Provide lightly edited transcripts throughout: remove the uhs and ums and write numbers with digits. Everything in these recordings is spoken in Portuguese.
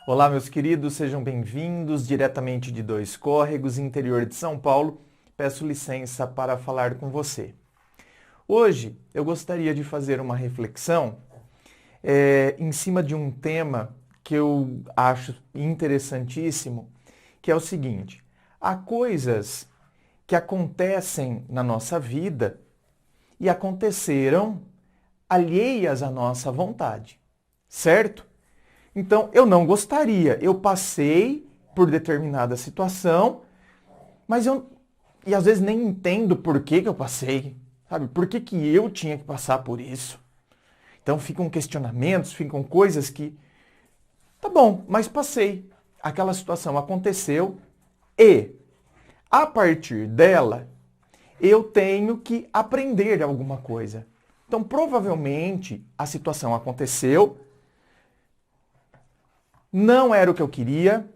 Olá, meus queridos, sejam bem-vindos diretamente de Dois Córregos, interior de São Paulo. Peço licença para falar com você. Hoje eu gostaria de fazer uma reflexão em cima de um tema que eu acho interessantíssimo, que é o seguinte: há coisas que acontecem na nossa vida e aconteceram alheias à nossa vontade, certo? Então, eu não gostaria. Eu passei por determinada situação, mas e às vezes nem entendo por que eu passei, sabe? Por que eu tinha que passar por isso? Então, ficam questionamentos, ficam coisas que, tá bom, mas passei. Aquela situação aconteceu e, a partir dela, eu tenho que aprender alguma coisa. Então, provavelmente, a situação aconteceu, não era o que eu queria,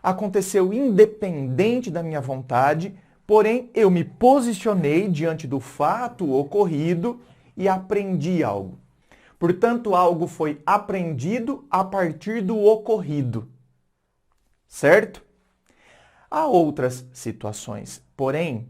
aconteceu independente da minha vontade, porém eu me posicionei diante do fato ocorrido e aprendi algo. Portanto, algo foi aprendido a partir do ocorrido. Certo? Há outras situações, porém,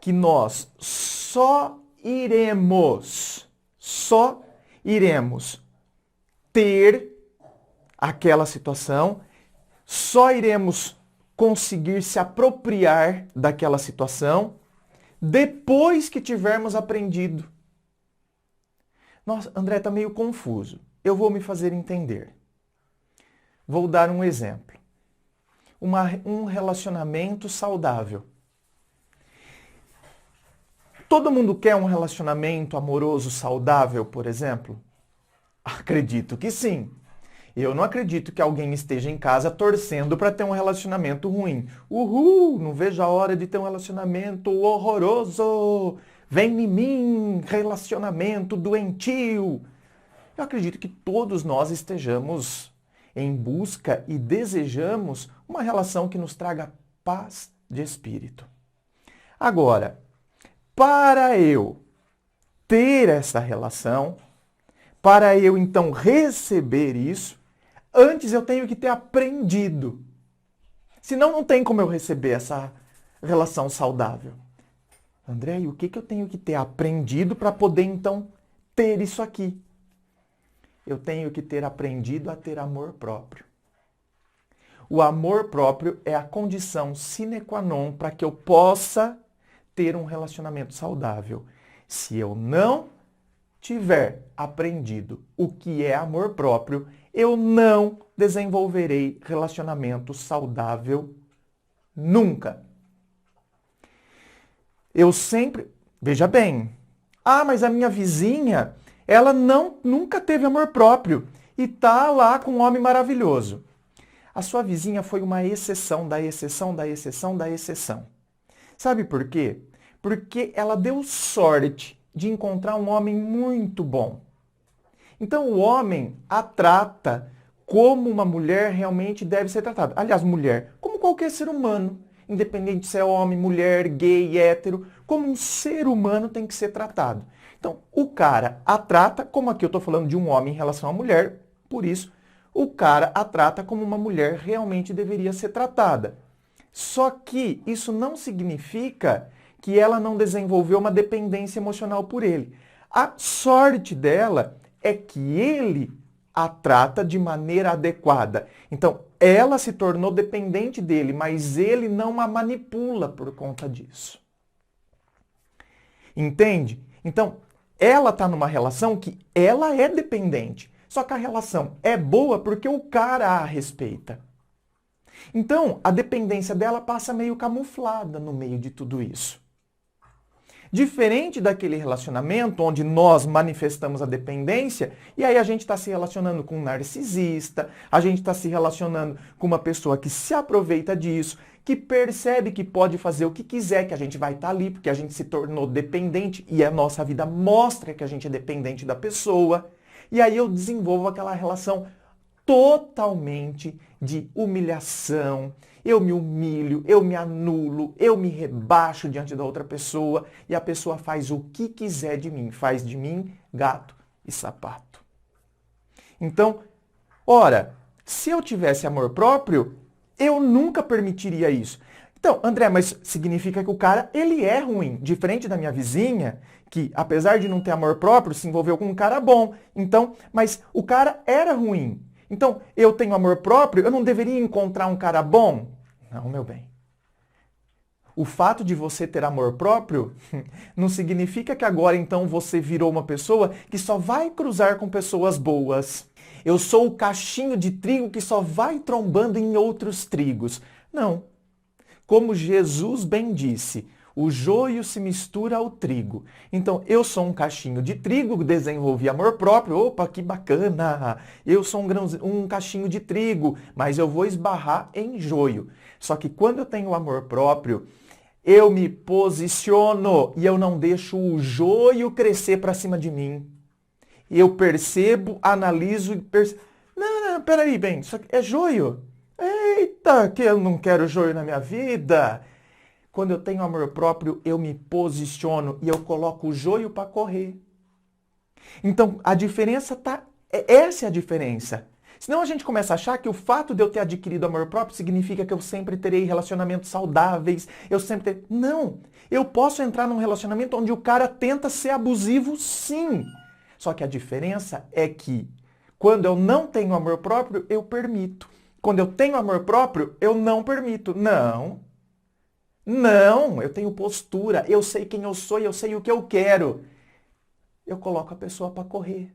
que nós só iremos ter aquela situação, só iremos conseguir se apropriar daquela situação depois que tivermos aprendido. Nossa, André, está meio confuso. Eu vou me fazer entender. Vou dar um exemplo. Um relacionamento saudável. Todo mundo quer um relacionamento amoroso saudável, por exemplo? Acredito que sim. Eu não acredito que alguém esteja em casa torcendo para ter um relacionamento ruim. Uhul, não vejo a hora de ter um relacionamento horroroso. Vem em mim, relacionamento doentio. Eu acredito que todos nós estejamos em busca e desejamos uma relação que nos traga paz de espírito. Agora, para eu ter essa relação, para eu então receber isso, antes eu tenho que ter aprendido. Senão não tem como eu receber essa relação saudável. André, e o que eu tenho que ter aprendido para poder então ter isso aqui? Eu tenho que ter aprendido a ter amor próprio. O amor próprio é a condição sine qua non para que eu possa ter um relacionamento saudável. Se eu não tiver aprendido o que é amor próprio, eu não desenvolverei relacionamento saudável nunca. Eu sempre... Veja bem. Ah, mas a minha vizinha, ela nunca teve amor próprio e tá lá com um homem maravilhoso. A sua vizinha foi uma exceção da exceção da exceção da exceção. Sabe por quê? Porque ela deu sorte de encontrar um homem muito bom. Então o homem a trata como uma mulher realmente deve ser tratada. Aliás, mulher, como qualquer ser humano, independente se é homem, mulher, gay, hétero, como um ser humano tem que ser tratado. Então o cara a trata, como aqui eu estou falando de um homem em relação à mulher, por isso o cara a trata como uma mulher realmente deveria ser tratada. Só que isso não significa que ela não desenvolveu uma dependência emocional por ele. A sorte dela é que ele a trata de maneira adequada. Então, ela se tornou dependente dele, mas ele não a manipula por conta disso. Entende? Então, ela está numa relação que ela é dependente. Só que a relação é boa porque o cara a respeita. Então, a dependência dela passa meio camuflada no meio de tudo isso. Diferente daquele relacionamento onde nós manifestamos a dependência e aí a gente está se relacionando com um narcisista, a gente está se relacionando com uma pessoa que se aproveita disso, que percebe que pode fazer o que quiser, que a gente vai estar ali porque a gente se tornou dependente e a nossa vida mostra que a gente é dependente da pessoa. E aí eu desenvolvo aquela relação totalmente de humilhação. Eu me humilho, eu me anulo, eu me rebaixo diante da outra pessoa e a pessoa faz o que quiser de mim, faz de mim gato e sapato. Então, ora, Se eu tivesse amor próprio, eu nunca permitiria isso. Então, André, mas significa que o cara, ele é ruim. Diferente da minha vizinha, que apesar de não ter amor próprio, se envolveu com um cara bom. Então, mas o cara era ruim. Então, eu tenho amor próprio, eu não deveria encontrar um cara bom? Não, meu bem. O fato de você ter amor próprio não significa que agora então você virou uma pessoa que só vai cruzar com pessoas boas. Eu sou o cachinho de trigo que só vai trombando em outros trigos. Não. Como Jesus bem disse, o joio se mistura ao trigo. Então, eu sou um cachinho de trigo, desenvolvi amor próprio. Opa, que bacana! Eu sou um cachinho de trigo, mas eu vou esbarrar em joio. Só que quando eu tenho amor próprio, eu me posiciono e eu não deixo o joio crescer para cima de mim. Eu percebo, analiso e percebo. Não, peraí, bem, isso aqui é joio. Eita, que eu não quero joio na minha vida. Quando eu tenho amor próprio, eu me posiciono e eu coloco o joio para correr. Então, a diferença tá... Essa é a diferença. Senão a gente começa a achar que o fato de eu ter adquirido amor próprio significa que eu sempre terei relacionamentos saudáveis, Não! Eu posso entrar num relacionamento onde o cara tenta ser abusivo, sim. Só que a diferença é que quando eu não tenho amor próprio, eu permito. Quando eu tenho amor próprio, eu não permito. Não, eu tenho postura, eu sei quem eu sou e eu sei o que eu quero. Eu coloco a pessoa para correr.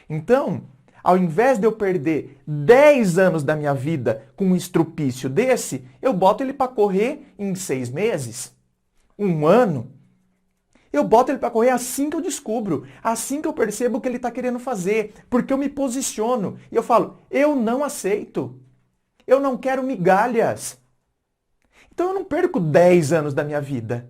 Então, ao invés de eu perder 10 anos da minha vida com um estrupício desse, eu boto ele para correr em 6 meses, 1 ano. Eu boto ele para correr assim que eu descubro, assim que eu percebo o que ele está querendo fazer, porque eu me posiciono e eu falo, eu não aceito, eu não quero migalhas. Então eu não perco 10 anos da minha vida.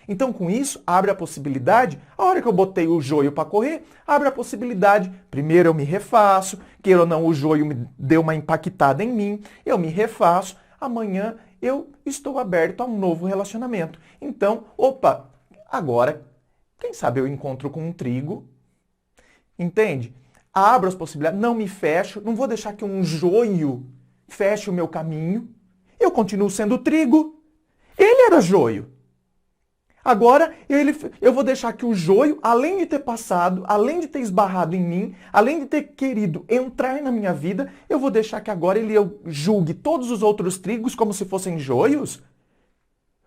Então com isso, abre a possibilidade, a hora que eu botei o joio para correr, abre a possibilidade, primeiro eu me refaço, queira ou não o joio me deu uma impactada em mim, eu me refaço, amanhã eu estou aberto a um novo relacionamento. Então, opa, agora, quem sabe eu encontro com um trigo, entende? Abro as possibilidades, não me fecho, não vou deixar que um joio feche o meu caminho. Eu continuo sendo trigo. Ele era joio. Agora, eu vou deixar que o joio, além de ter passado, além de ter esbarrado em mim, além de ter querido entrar na minha vida, eu vou deixar que agora eu julgue todos os outros trigos como se fossem joios?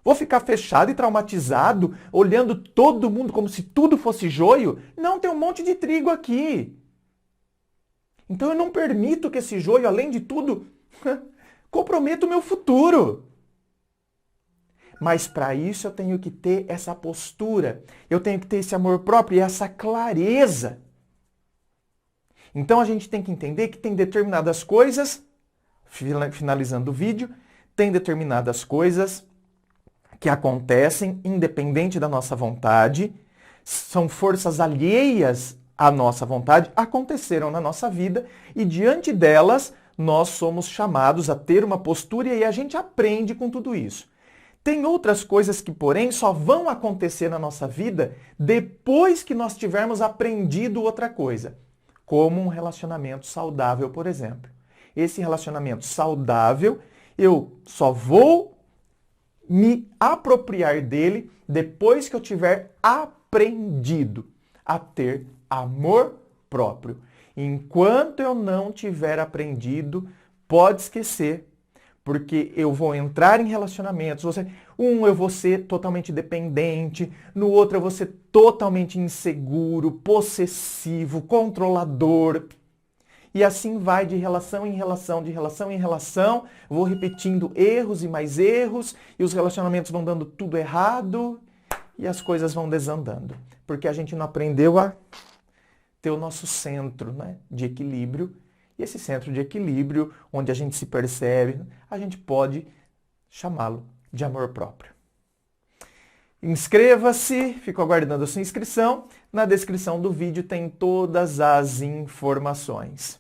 Vou ficar fechado e traumatizado, olhando todo mundo como se tudo fosse joio? Não, tem um monte de trigo aqui. Então eu não permito que esse joio, além de tudo, comprometa o meu futuro. Mas para isso eu tenho que ter essa postura, eu tenho que ter esse amor próprio e essa clareza. Então a gente tem que entender que tem determinadas coisas, finalizando o vídeo, tem determinadas coisas que acontecem independente da nossa vontade, são forças alheias à nossa vontade, aconteceram na nossa vida e diante delas nós somos chamados a ter uma postura e aí a gente aprende com tudo isso. Tem outras coisas que, porém, só vão acontecer na nossa vida depois que nós tivermos aprendido outra coisa, como um relacionamento saudável, por exemplo. Esse relacionamento saudável, eu só vou me apropriar dele depois que eu tiver aprendido a ter amor próprio. Enquanto eu não tiver aprendido, pode esquecer, porque eu vou entrar em relacionamentos, eu vou ser totalmente dependente, no outro eu vou ser totalmente inseguro, possessivo, controlador. E assim vai de relação em relação, de relação em relação, vou repetindo erros e mais erros, e os relacionamentos vão dando tudo errado, e as coisas vão desandando. Porque a gente não aprendeu a ter o nosso centro, né, de equilíbrio. E esse centro de equilíbrio, onde a gente se percebe, a gente pode chamá-lo de amor próprio. Inscreva-se, fico aguardando a sua inscrição. Na descrição do vídeo tem todas as informações.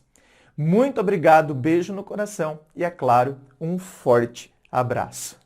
Muito obrigado, beijo no coração e, é claro, um forte abraço.